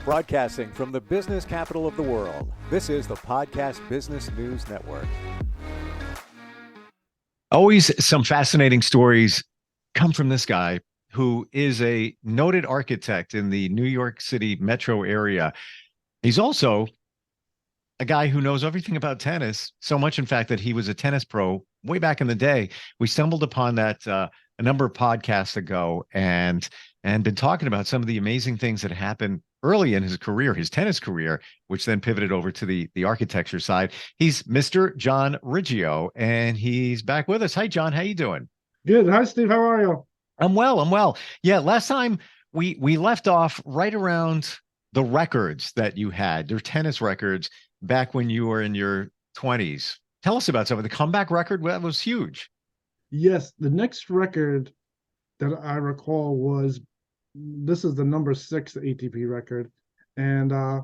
Broadcasting from the business capital of the world, this is the Podcast Business News Network. Always some fascinating stories come from this guy who is a noted architect in the New York City metro area. He's also a guy who knows everything about tennis, so much, in fact, that he was a tennis pro way back in the day. We stumbled upon that a number of podcasts ago and been talking about some of the amazing things that happened early in his career, his tennis career, which then pivoted over to the architecture side. He's Mr. John Riggio, and he's back with us. Hi, John. How you doing? Good. Hi, Steve. How are you? I'm well. Yeah, last time we left off right around the records that you had, your tennis records back when you were in your 20s. Tell us about some of the comeback record. That was huge. Yes, the next record that I recall was, this is the number 6 ATP record, and I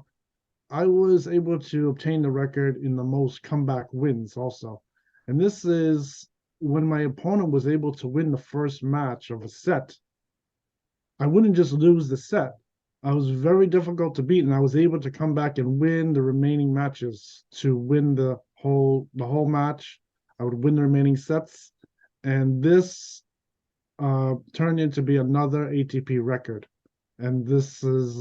was able to obtain the record in the most comeback wins also. And this is when my opponent was able to win the first match of a set. I wouldn't just lose the set. I was very difficult to beat, and I was able to come back and win the remaining matches to win the whole match. I would win the remaining sets, and this turned into be another ATP record. And this is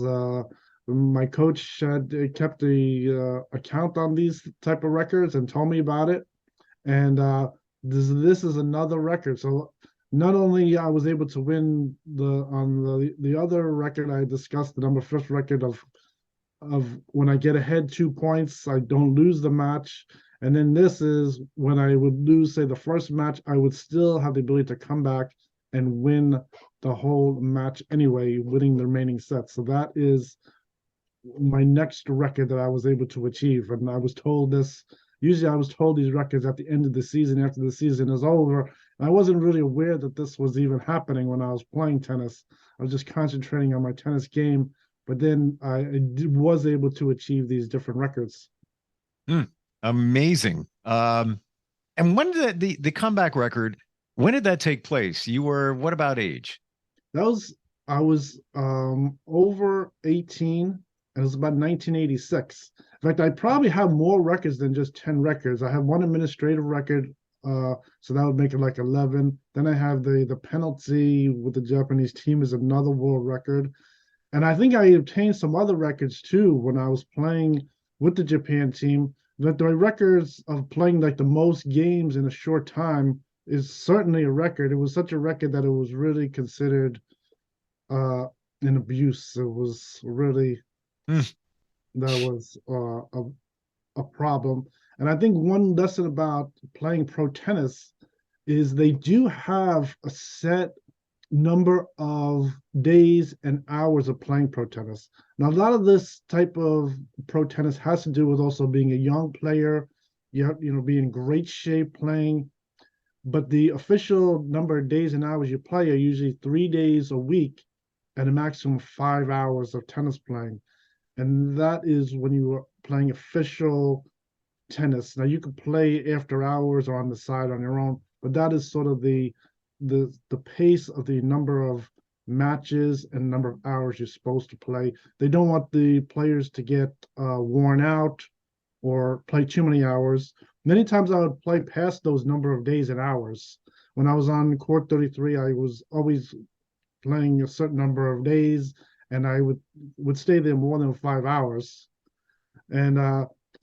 my coach had kept the account on these type of records and told me about it. And this is another record. So not only I was able to win the other record I discussed, the number 5 record of when I get ahead 2 points, I don't lose the match. And then this is when I would lose, say, the first match, I would still have the ability to come back and win the whole match anyway, winning the remaining sets. So that is my next record that I was able to achieve. And I was told this, usually I was told these records at the end of the season, after the season is over. And I wasn't really aware that this was even happening when I was playing tennis. I was just concentrating on my tennis game. But then I was able to achieve these different records. Amazing. And when did the comeback record, when did that take place? You were what about age? I was over 18, and it was about 1986. In fact, I probably have more records than just 10 records. I have one administrative record, so that would make it like 11. Then I have the penalty with the Japanese team is another world record. And I think I obtained some other records too when I was playing with the Japan team. But the records of playing like the most games in a short time is certainly a record. It was such a record that it was really considered an abuse. It was really that was a problem. And I think one lesson about playing pro tennis is they do have a set number of days and hours of playing pro tennis. Now, a lot of this type of pro tennis has to do with also being a young player, be in great shape playing. But the official number of days and hours you play are usually 3 days a week and a maximum of 5 hours of tennis playing. And that is when you are playing official tennis. Now, you can play after hours or on the side on your own, but that is sort of the pace of the number of matches and number of hours you're supposed to play. They don't want the players to get worn out or play too many hours. Many times I would play past those number of days and hours. When I was on court 33, I was always playing a certain number of days, and I would stay there more than 5 hours. And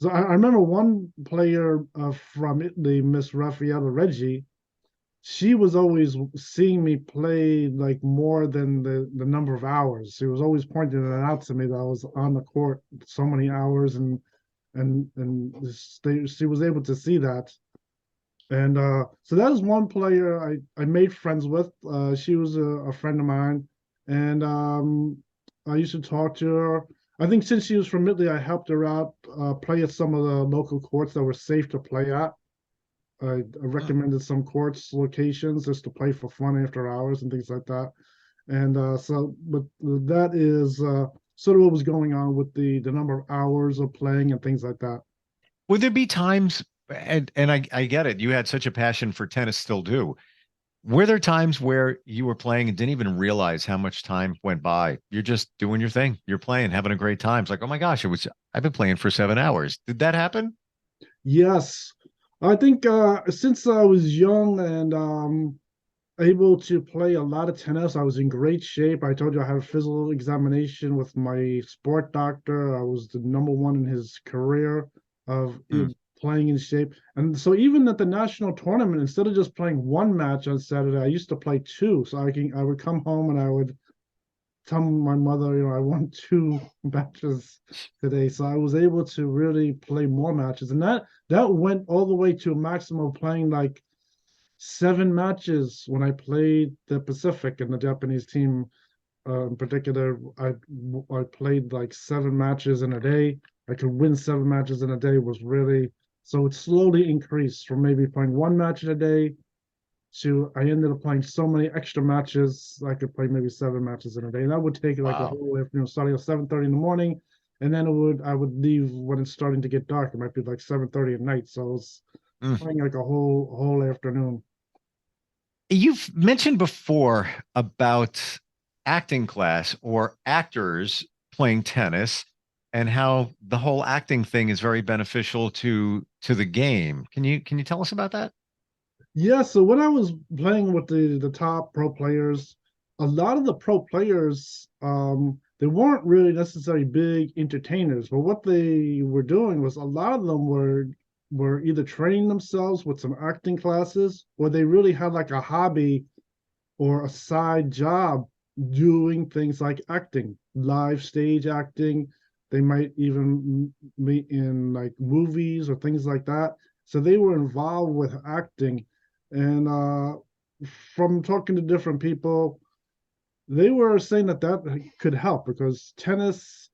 so I remember one player from Italy, Miss Raffaella Reggi. She was always seeing me play like more than the number of hours. She was always pointing that out to me that I was on the court so many hours, and she was able to see that. And so that is one player I made friends with. She was a friend of mine, and I used to talk to her. I think since she was from Italy, I helped her out play at some of the local courts that were safe to play at. I recommended some courts locations just to play for fun after hours and things like that. And but that is sort of what was going on with the number of hours of playing and things like that. Would there be times, and I get it, you had such a passion for tennis, still do. Were there times where you were playing and didn't even realize how much time went by? You're just doing your thing. You're playing, having a great time. It's like, oh my gosh, I've been playing for 7 hours. Did that happen? Yes, I think since I was young and able to play a lot of tennis, I was in great shape. I told you I had a physical examination with my sport doctor. I was the number one in his career of Hmm. playing in shape. And so even at the national tournament, instead of just playing one match on Saturday, I used to play two. So I would come home and I would tell my mother, I won two matches today. So I was able to really play more matches. And that went all the way to a maximum of playing like 7 matches when I played the Pacific and the Japanese team. In particular, I played like 7 matches in a day. I could win 7 matches in a day. Was really so it slowly increased from maybe playing one match in a day to I ended up playing so many extra matches. I could play maybe 7 matches in a day. And that would take like a Wow. whole afternoon, starting at 7:30 in the morning. And then I would leave when it's starting to get dark. It might be like 7:30 at night. So I was Mm. playing like a whole afternoon. You've mentioned before about acting class or actors playing tennis and how the whole acting thing is very beneficial to the game. Can you tell us about that? Yeah, so when I was playing with the top pro players, a lot of the pro players, they weren't really necessarily big entertainers, but what they were doing was a lot of them were either training themselves with some acting classes, or they really had like a hobby or a side job doing things like acting, live stage acting. They might even meet in like movies or things like that. So they were involved with acting. And from talking to different people, they were saying that could help because tennis,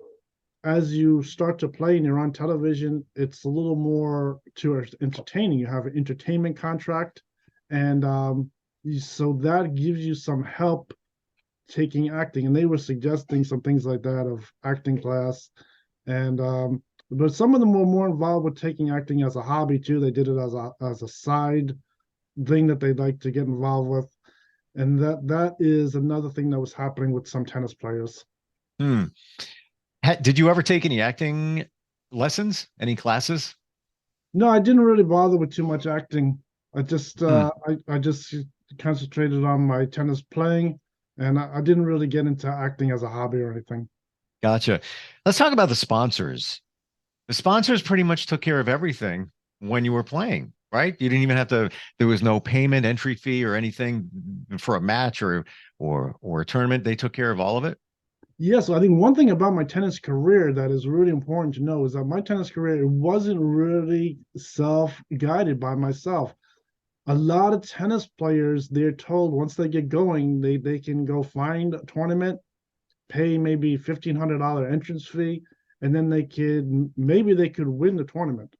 as you start to play and you're on television, it's a little more to entertaining. You have an entertainment contract, and so that gives you some help taking acting. And they were suggesting some things like that of acting class, and but some of them were more involved with taking acting as a hobby too. They did it as a side thing that they'd like to get involved with, and that is another thing that was happening with some tennis players. Hmm. Did you ever take any acting lessons, any classes? No, I didn't really bother with too much acting. Hmm. I just concentrated on my tennis playing, and I didn't really get into acting as a hobby or anything. Gotcha. Let's talk about the sponsors. The sponsors pretty much took care of everything when you were playing, right? You didn't even have to, there was no payment, entry fee, or anything for a match or a tournament. They took care of all of it. Yes, I think one thing about my tennis career that is really important to know is that my tennis career it wasn't really self-guided by myself. A lot of tennis players, they're told once they get going, they can go find a tournament, pay maybe $1,500 entrance fee, and then they could win the tournament.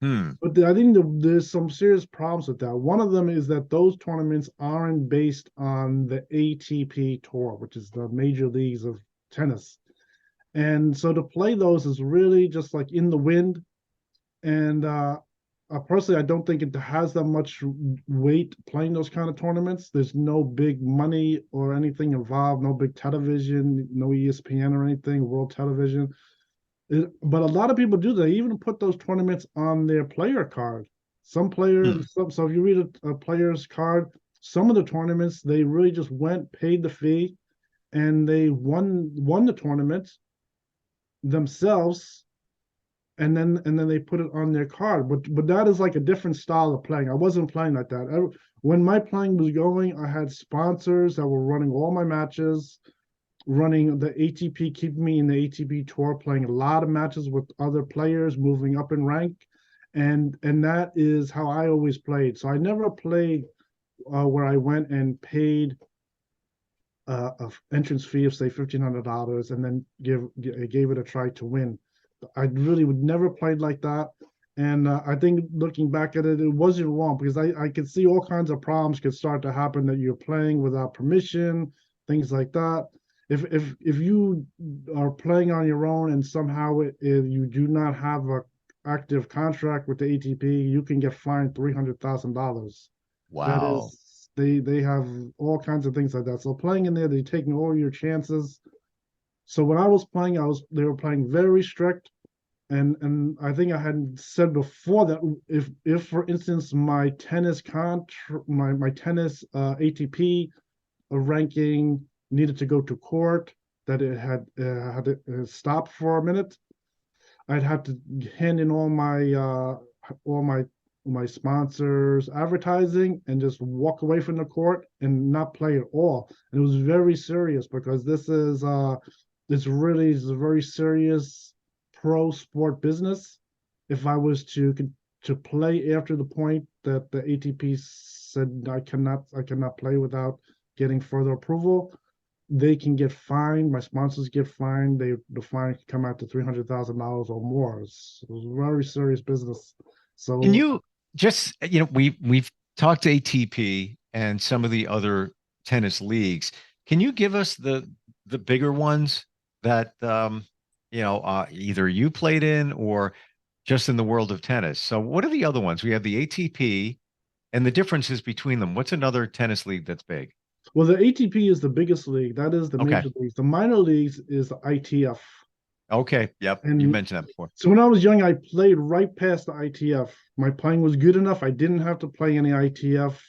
Hmm. But I think there's some serious problems with that. One of them is that those tournaments aren't based on the ATP tour, which is the major leagues of tennis. And so to play those is really just like in the wind. And personally, I don't think it has that much weight playing those kind of tournaments. There's no big money or anything involved, no big television, no ESPN or anything, world television. But a lot of people do. They even put those tournaments on their player card. Some Hmm. players, so if you read a player's card, some of the tournaments they really just went, paid the fee, and they won the tournament themselves, and then they put it on their card. But that is like a different style of playing. I wasn't playing like that. When my playing was going, I had sponsors that were running all my matches, running the ATP, keeping me in the ATP tour, playing a lot of matches with other players, moving up in rank, and that is how I always played. So I never played where I went and paid a entrance fee of say $1,500 and then gave it a try to win. I really would never played like that. And I think looking back at it, it wasn't wrong because I could see all kinds of problems could start to happen that you're playing without permission, things like that. If you are playing on your own and somehow if you do not have a active contract with the ATP, you can get fined $300,000. That Wow. is They have all kinds of things like that. So playing in there, they're taking all your chances. So when I was playing, they were playing very strict. And I think I had said before that if for instance my my tennis ATP ranking needed to go to court, that it had to stop for a minute, I'd have to hand in all my sponsors advertising and just walk away from the court and not play at all. And it was very serious because this is a very serious pro sport business. If I was to play after the point that the ATP said I cannot play without getting further approval, they can get fined. My sponsors get fined. The fine can come out to $300,000 or more. It's very serious business. Can So you just, we've talked ATP and some of the other tennis leagues. Can you give us the bigger ones that either you played in or just in the world of tennis? So what are the other ones? We have the ATP and the differences between them. What's another tennis league that's big? well, the ATP is the biggest league. That is the Okay. major leagues. The minor leagues is the ITF. Okay. Yep. You And mentioned that before. so when I was young, I played right past the ITF. My playing was good enough. I didn't have to play any ITF.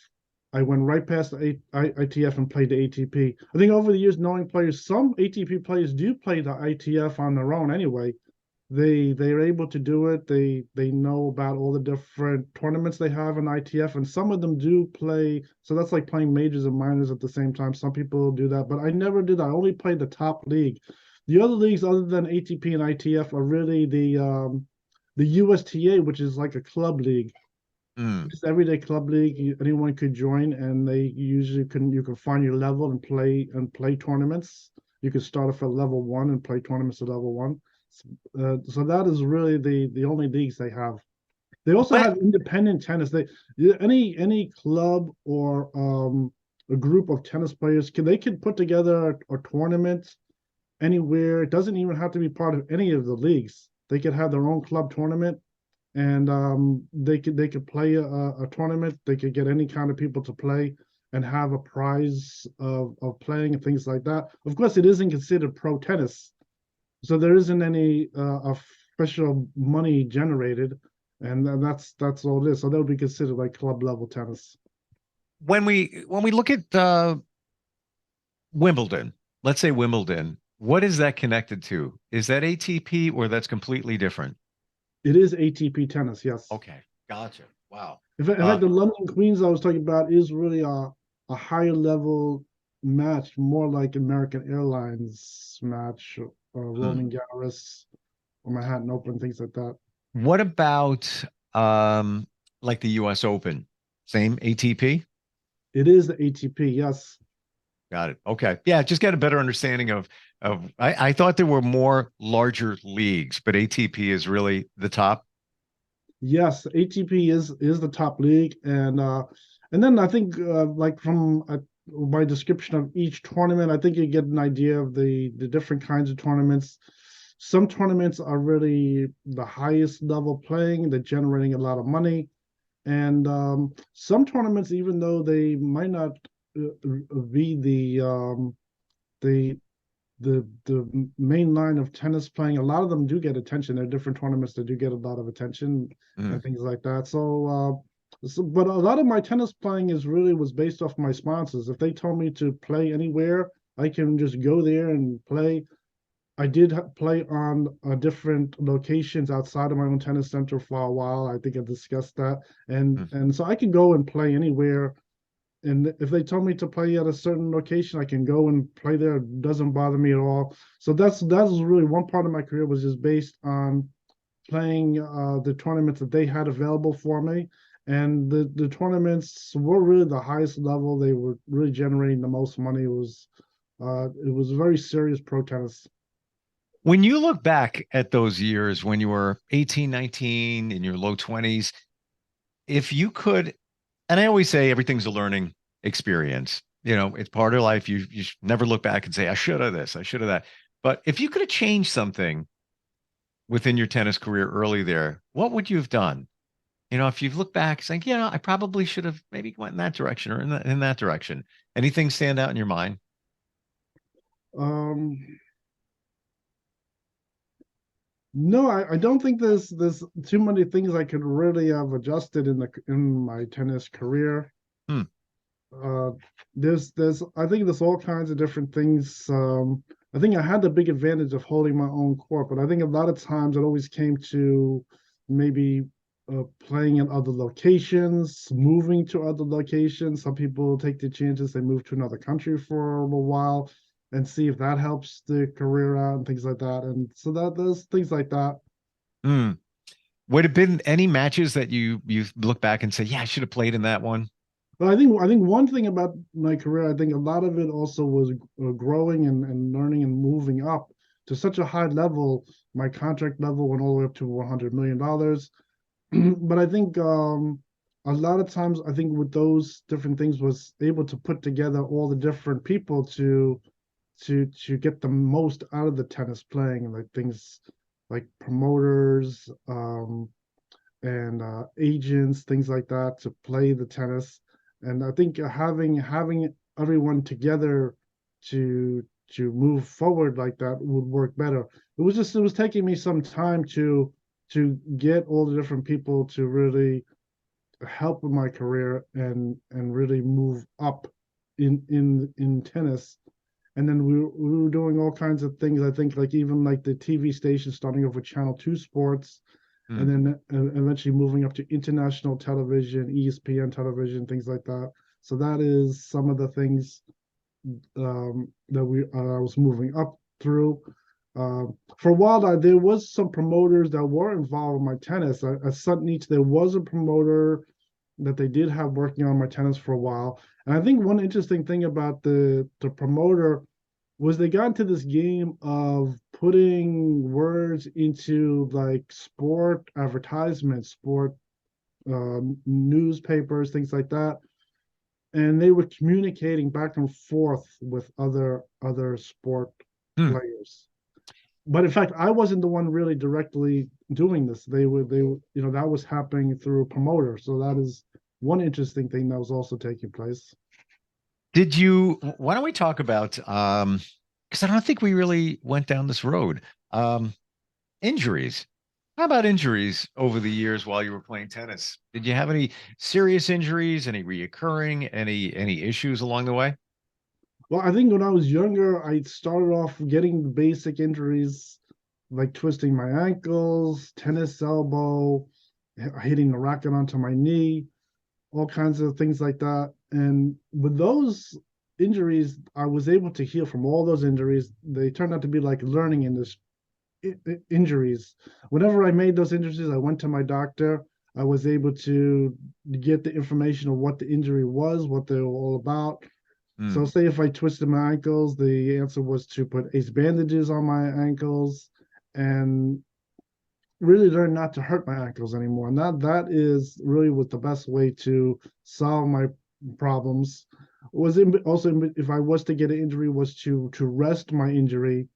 I went right past the ITF and played the ATP. I think over the years, knowing players, some ATP players do play the ITF on their own anyway. They're able to do it. They know about all the different tournaments they have in ITF, and some of them do play. So that's like playing majors and minors at the same time. Some people do that, but I never did. I only played the top league. The other leagues other than ATP and ITF are really the USTA, which is like a club league. Mm. It's everyday club league. Anyone could join, and they usually you can find your level and play tournaments. You can start off at level one and play tournaments at level one. So that is really the only leagues they have. They also But have independent tennis. Any club or a group of tennis players they could put together a tournament anywhere. It doesn't even have to be part of any of the leagues. They could have their own club tournament, and they could play a tournament. They could get any kind of people to play and have a prize of playing and things like that. Of course, it isn't considered pro tennis, so there isn't any official money generated, and that's all it is. So that would be considered like club level tennis. when we look at Wimbledon, let's say Wimbledon, what is that connected to? Is that ATP or that's completely different? It is ATP tennis, yes. Okay, gotcha. Wow. In fact, the London Queens I was talking about is really a higher level match, more like American Airlines match, or hmm. Roland Garros or Manhattan Open, things like that. What about like the US Open? Same ATP? It is the ATP, yes. Got it. Okay. Yeah, just get a better understanding of I thought there were more larger leagues, but ATP is really the top. Yes, ATP is the top league, and then I think like from my description of each tournament, I think you get an idea of the different kinds of tournaments. Some tournaments are really the highest level playing, they're generating a lot of money, and some tournaments, even though they might not be the the main line of tennis playing, a lot of them do get attention. There are different tournaments that do get a lot of attention Mm. and things like that. But a lot of my tennis playing was based off my sponsors. If they told me to play anywhere, I can just go there and play. I did play on different locations outside of my own tennis center for a while. I think I discussed that, Mm. and so I can go and play anywhere, and if they told me to play at a certain location, I can go and play there. It doesn't bother me at all. So that's really one part of my career was just based on playing the tournaments that they had available for me, and the tournaments were really the highest level. They were really generating the most money. It was very serious pro tennis. When you look back at those years when you were 18, 19, in your low 20s, if you could, and I always say everything's a learning experience. It's part of life. You should never look back and say, I should have this, I should have that. But if you could have changed something within your tennis career early there, what would you have done? if you look back, it's like, I probably should have maybe went in that direction or in that direction. Anything stand out in your mind? Um, no, I don't think there's too many things I could really have adjusted in my tennis career. Hmm. Uh, there's I think there's all kinds of different things. I think I had the big advantage of holding my own court, but I think a lot of times it always came to maybe playing in other locations, moving to other locations. Some people take the chances, they move to another country for a little while and see if that helps the career out and things like that. And so that there's things like that. Hmm. Would have been any matches that you look back and say, yeah, I should have played in that one? But I think one thing about my career, I think a lot of it also was growing and learning and moving up to such a high level. My contract level went all the way up to $100 million. But I think a lot of times, I think with those different things, was able to put together all the different people to get the most out of the tennis playing, like things like promoters, and agents, things like that, to play the tennis. And I think having everyone together to move forward like that would work better. It was taking me some time to get all the different people to really help with my career and really move up in tennis. And then we were doing all kinds of things. I think like even like the TV station starting off with Channel 2 Sports, Hmm. and then eventually moving up to international television, ESPN television, things like that. So that is some of the things that we I was moving up through. For a while, there was some promoters that were involved in my tennis. At Sutton Each, there was a promoter that they did have working on my tennis for a while. And I think one interesting thing about the promoter was they got into this game of putting words into like sport advertisements, sport newspapers, things like that, and they were communicating back and forth with other sport Hmm. players. But in fact, I wasn't the one really directly doing this. That was happening through a promoter. So that is one interesting thing that was also taking place. Why don't we talk about, because I don't think we really went down this road. Um, Injuries. How about injuries over the years while you were playing tennis? Did you have any serious injuries, any reoccurring, any issues along the way? Well, I think when I was younger, I started off getting the basic injuries like twisting my ankles, tennis elbow, hitting the racket onto my knee, all kinds of things like that. And with those injuries, I was able to heal from all those injuries. They turned out to be like learning in this injuries. Whenever I made those injuries, I went to my doctor. I was able to get the information of what the injury was, what they were all about. So, Hmm. say if I twisted my ankles, the answer was to put ace bandages on my ankles and really learn not to hurt my ankles anymore. And that is really was the best way to solve my problems. Was also if I was to get an injury, was to rest my injury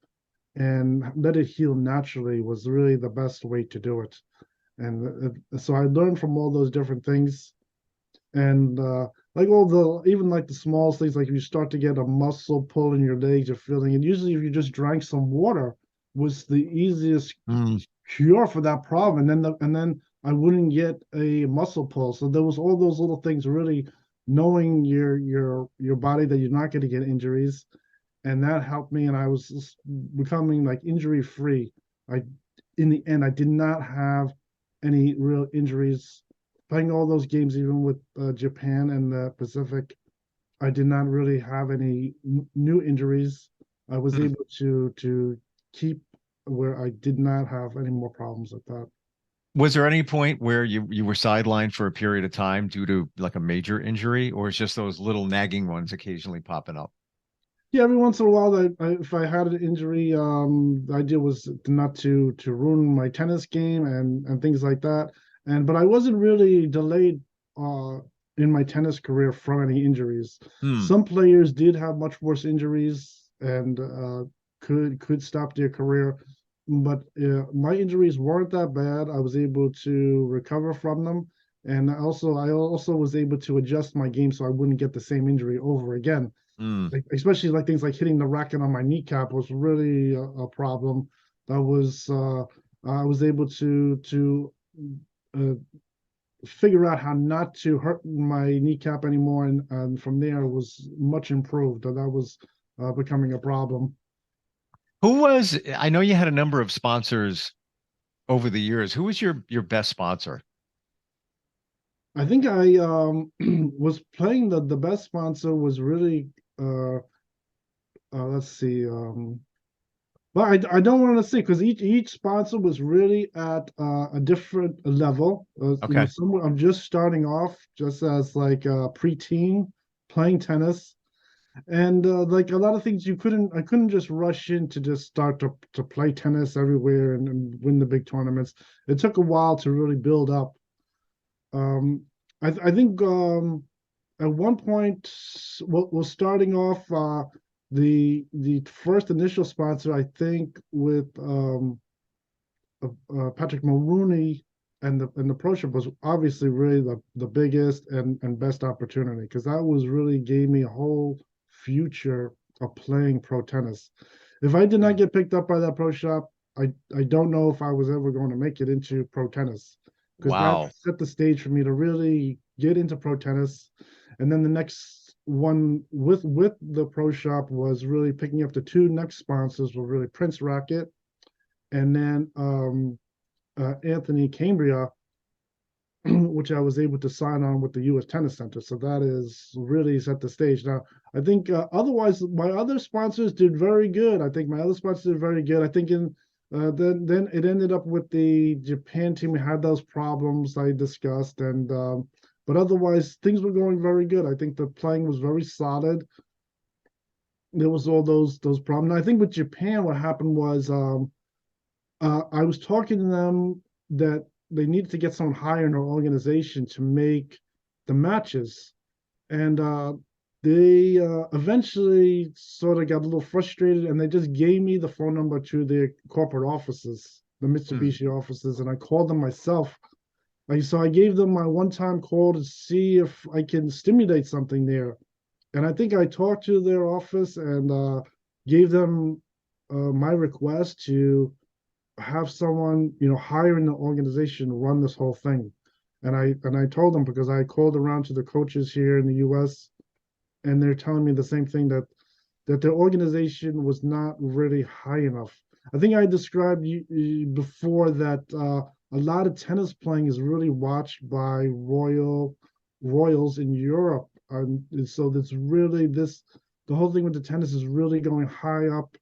and let it heal naturally was really the best way to do it. And so I learned from all those different things. And like all the even like the small things, like if you start to get a muscle pull in your legs, you're feeling it. Usually, if you just drank some water, was the easiest Hmm. cure for that problem. And then I wouldn't get a muscle pull. So there was all those little things, really knowing your body that you're not going to get injuries, and that helped me. And I was becoming like injury free. I In the end, I did not have any real injuries playing all those games, even with Japan and the Pacific. I did not really have any new injuries. I was Hmm. able to keep where I did not have any more problems like that. Was there any point where you were sidelined for a period of time due to like a major injury, or is just those little nagging ones occasionally popping up? Yeah, every once in a while, if I had an injury, the idea was not to ruin my tennis game and things like that. But I wasn't really delayed uh, in my tennis career from any injuries. Hmm. Some players did have much worse injuries and could stop their career, but my injuries weren't that bad. I was able to recover from them, And I also was able to adjust my game so I wouldn't get the same injury over again. Like, especially like things like hitting the racket on my kneecap was really a problem. That was I was able to uh, figure out how not to hurt my kneecap anymore, and from there it was much improved. That was becoming a problem. I know you had a number of sponsors over the years. Who was your best sponsor? I think I was playing the best sponsor was really let's see well, I don't want to say because each sponsor was really at a different level. Okay. Somewhere I'm just starting off, just as like a preteen playing tennis, and like a lot of things I couldn't just rush in to just start to play tennis everywhere and win the big tournaments. It took a while to really build up. Um, I think at one point, we're starting off the first initial sponsor, I think, with Patrick Mulrooney and the pro shop was obviously really the biggest and best opportunity because that was really gave me a whole future of playing pro tennis. If I did not get picked up by that pro shop, I don't know if I was ever going to make it into pro tennis because that Wow. set the stage for me to really get into pro tennis. And then the next one with the pro shop was really picking up the two next sponsors were really Prince Racket and then Anthony Cambria, which I was able to sign on with the U.S. Tennis Center. So that is really set the stage. Now, I think otherwise my other sponsors did very good. I think my other sponsors did very good. I think in then it ended up with the Japan team. We had those problems I discussed, and but otherwise things were going very good. I think the playing was very solid. There was all those problems. And I think with Japan, what happened was I was talking to them that they needed to get someone higher in their organization to make the matches. And they eventually sort of got a little frustrated and they just gave me the phone number to their corporate offices, the Hmm. Mitsubishi offices, and I called them myself. So I gave them my one-time call to see if I can stimulate something there. And I think I talked to their office and gave them my request to have someone higher in the organization run this whole thing. And I told them because I called around to the coaches here in the US and they're telling me the same thing that their organization was not really high enough. I think I described before that a lot of tennis playing is really watched by royals in Europe. So that's really the whole thing with the tennis is really going high up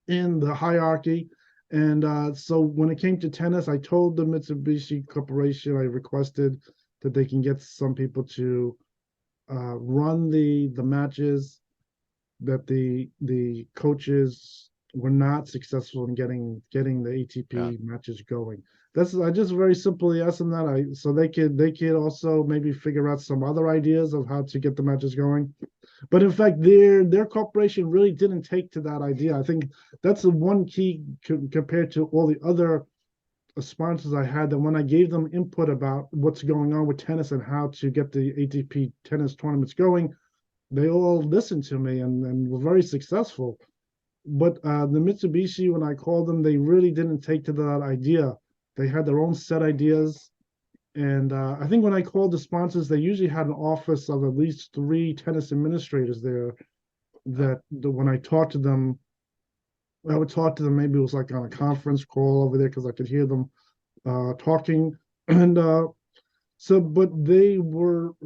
in the hierarchy. And so when it came to tennis, I told the Mitsubishi Corporation I requested that they can get some people to run the matches that the coaches were not successful in getting the Yeah. ATP matches going. I just very simply asked them that so they could also maybe figure out some other ideas of how to get the matches going. But in fact, their corporation really didn't take to that idea. I think that's the one key compared to all the other sponsors I had that when I gave them input about what's going on with tennis and how to get the ATP tennis tournaments going, they all listened to me and were very successful. But the Mitsubishi, when I called them, they really didn't take to that idea. They had their own set ideas. And I think when I called the sponsors, they usually had an office of at least 3 tennis administrators there. When I talked to them, I would talk to them. Maybe it was like on a conference call over there because I could hear them talking. And but they weren't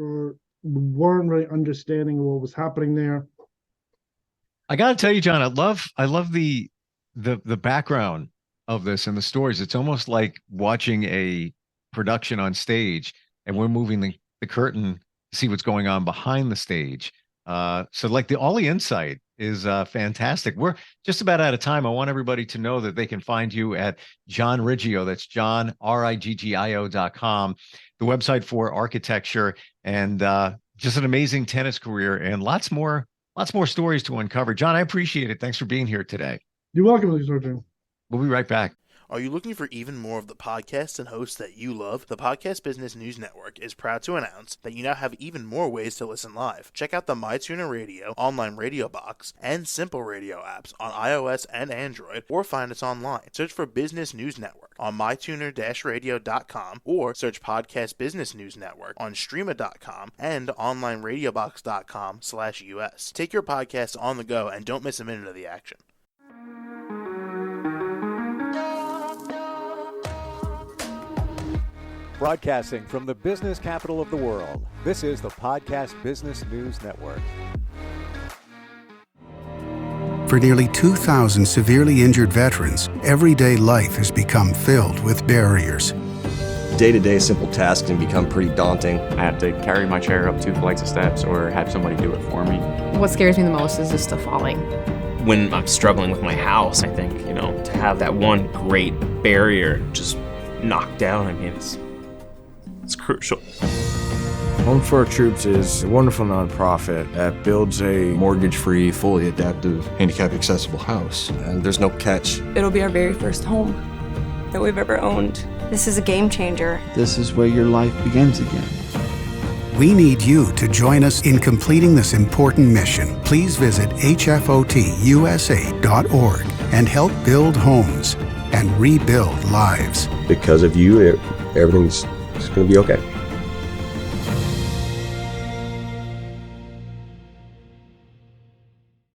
really understanding what was happening there. I got to tell you, John, I love the background of this and the stories. It's almost like watching a production on stage, and we're moving the curtain to see what's going on behind the stage. So like all the insight is fantastic. We're just about out of time. I want everybody to know that they can find you at John Riggio. That's John Riggio.com, the website for architecture, and just an amazing tennis career and lots more stories to uncover. John, I appreciate it. Thanks for being here today. You're welcome, Lisa. We'll be right back. Are you looking for even more of the podcasts and hosts that you love? The Podcast Business News Network is proud to announce that you now have even more ways to listen live. Check out the MyTuner Radio, online radio box, and Simple Radio apps on iOS and Android, or find us online. Search for Business News Network on mytuner-radio.com or search Podcast Business News Network on streama.com and onlineradiobox.com/US. Take your podcast on the go and don't miss a minute of the action. Broadcasting from the business capital of the world, this is the Podcast Business News Network. For nearly 2,000 severely injured veterans, everyday life has become filled with barriers. Day-to-day simple tasks can become pretty daunting. I have to carry my chair up 2 flights of steps or have somebody do it for me. What scares me the most is just the falling. When I'm struggling with my house, I think, to have that one great barrier just knocked down, it's crucial. Home for Our Troops is a wonderful nonprofit that builds a mortgage-free, fully adaptive, handicap-accessible house. And there's no catch. It'll be our very first home that we've ever owned. This is a game changer. This is where your life begins again. We need you to join us in completing this important mission. Please visit hfotusa.org and help build homes and rebuild lives. Because of you, everything's going to be okay.